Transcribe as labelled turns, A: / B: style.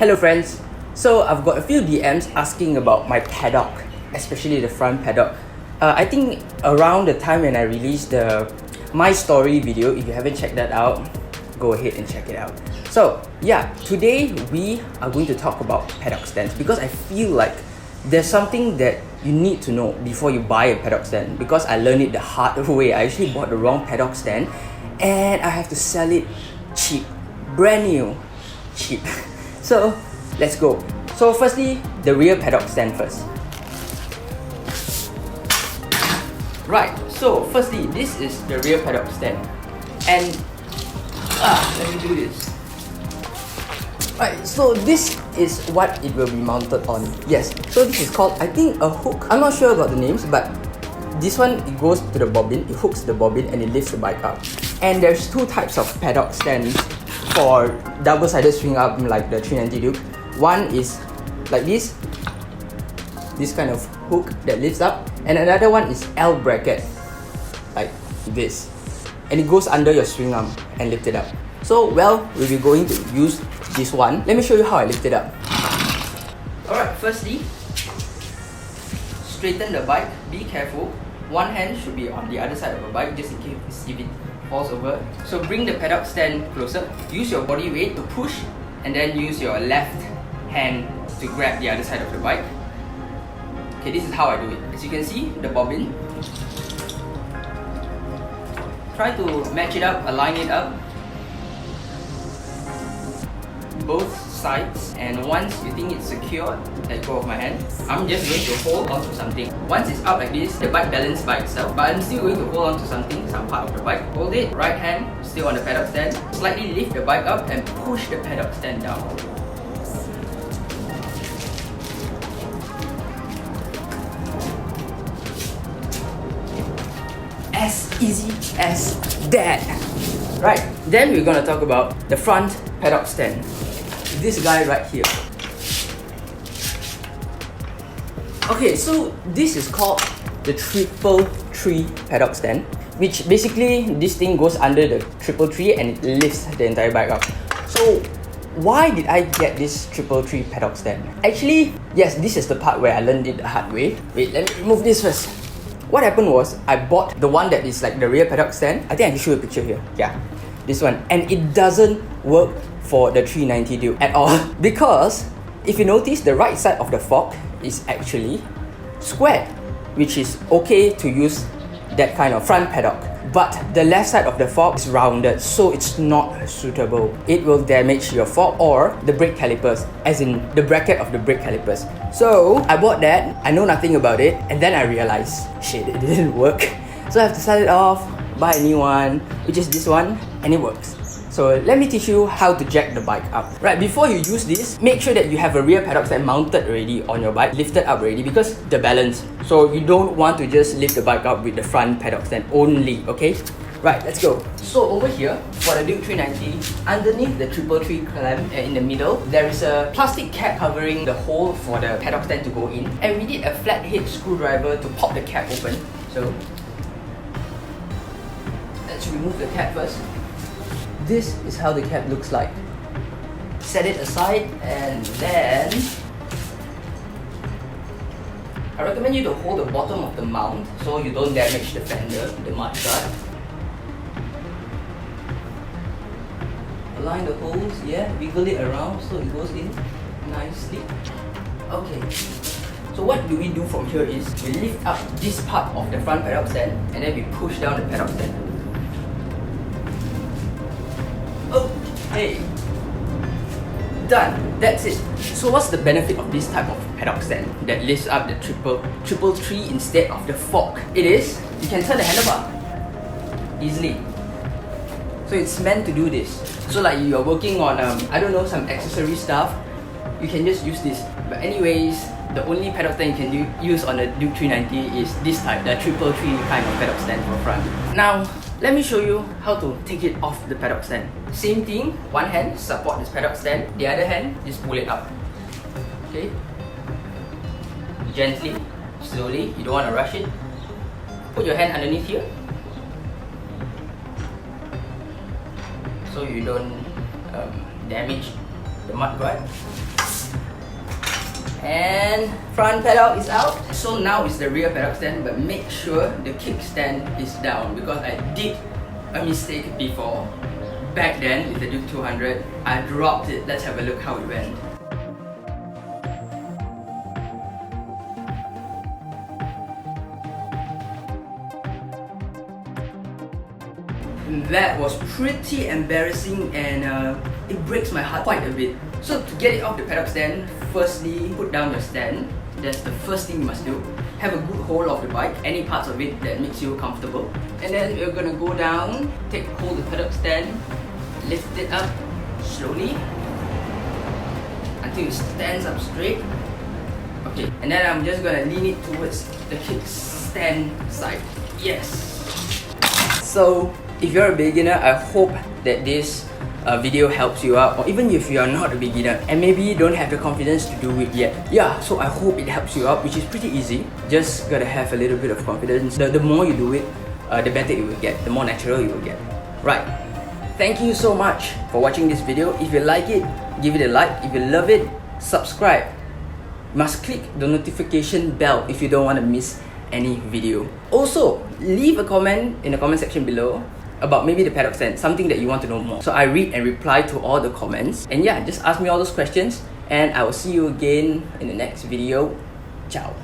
A: Hello friends, so I've got a few DMs asking about my paddock, especially the front paddock. I think around the time when I released the My Story video, if you haven't checked that out, go ahead and check it out. So yeah, today we are going to talk about paddock stands because I feel like there's something that you need to know before you buy a paddock stand, because I learned it the hard way. I actually bought the wrong paddock stand and I have to sell it cheap, brand new, cheap. So let's go. So firstly, the rear paddock stand first. Right, so firstly, this is the rear paddock stand. And let me do this. Right, so this is what it will be mounted on. Yes, so this is called, I think, a hook. I'm not sure about the names, but this one, it goes to the bobbin, it hooks the bobbin and it lifts the bike up. And there's two types of paddock stands for double-sided swing up like the 390 Duke. One is like this kind of hook that lifts up, and another one is L bracket, like this, and it goes under your swing arm and lift it up. So well, we'll be going to use this one. Let me show you how I lift it up. Alright, firstly, straighten the bike, be careful. One hand should be on the other side of the bike just in case if it falls over. So bring the paddock stand closer, use your body weight to push, and then use your left hand to grab the other side of the bike. Okay, this is how I do it. As you can see, the bobbin. Try to match it up, align it up, both sides, and once you think it's secure, let go of my hand. I'm just going to hold onto something. Once it's up like this, the bike balances by itself, but I'm still going to hold onto something, some part of the bike. Hold it, right hand still on the paddock stand, slightly lift the bike up and push the paddock stand down. As easy as that. Right, then we're gonna talk about the front paddock stand. This guy right here. Okay, so this is called the 333 paddock stand, which basically this thing goes under the 333 and it lifts the entire bike up. So why did I get this 333 paddock stand? Actually, yes, this is the part where I learned it the hard way. Wait, let me remove this first. What happened was, I bought the one that is like the rear paddock stand. I think I can show you a picture here. Yeah, this one. And it doesn't work for the 390 Duke at all. Because if you notice, the right side of the fork is actually squared, which is okay to use that kind of front paddock. But the left side of the fork is rounded, so it's not suitable. It will damage your fork or the brake calipers, as in the bracket of the brake calipers. So I bought that, I know nothing about it, and then I realized, shit, it didn't work. So I have to sell it off, buy a new one, which is this one, and it works. So let me teach you how to jack the bike up. Right, before you use this, make sure that you have a rear paddock stand mounted already on your bike, lifted up already, because the balance. So you don't want to just lift the bike up with the front paddock stand only, okay? Right, let's go. So over here, for the Duke 390, underneath the 333 clamp in the middle, there is a plastic cap covering the hole for the paddock stand to go in. And we need a flathead screwdriver to pop the cap open. So let's remove the cap first. This is how the cap looks like. Set it aside, and then I recommend you to hold the bottom of the mount so you don't damage the fender, the mudguard. Align the holes, yeah, wiggle it around so it goes in nicely. Okay, so what do we do from here is we lift up this part of the front paddock stand and then we push down the paddock stand. Okay, done. That's it. So what's the benefit of this type of paddock stand that lifts up the 333 instead of the fork? It is, you can turn the handlebar easily. So it's meant to do this. So like you're working on, I don't know, some accessory stuff, you can just use this. But anyways, the only paddock stand you can use on the Duke 390 is this type, the 333 kind of paddock stand for front. Now, let me show you how to take it off the paddock stand. Same thing, one hand support this paddock stand, the other hand just pull it up. Okay? Gently, slowly, you don't want to rush it. Put your hand underneath here so you don't damage the mud guard. And front paddock is out. So now it's the rear paddock stand, but make sure the kickstand is down because I did a mistake before. Back then with the Duke 200, I dropped it. Let's have a look how it went. That was pretty embarrassing and it breaks my heart quite a bit. So to get it off the paddock stand, firstly put down your stand. That's the first thing you must do. Have a good hold of the bike, any parts of it that makes you comfortable. And then you're gonna go down, take hold of the paddock stand, lift it up slowly until it stands up straight. Okay, and then I'm just gonna lean it towards the kickstand side. Yes! So, if you're a beginner, I hope that this video helps you out, or even if you are not a beginner and maybe you don't have the confidence to do it yet. Yeah, so I hope it helps you out, which is pretty easy. Just gotta have a little bit of confidence. The more you do it, the better it will get, the more natural you will get. Right. Thank you so much for watching this video. If you like it, give it a like. If you love it, subscribe. You must click the notification bell if you don't want to miss any video. Also, leave a comment in the comment section below about maybe the paddock stand, something that you want to know more. So I read and reply to all the comments. And yeah, just ask me all those questions and I will see you again in the next video. Ciao.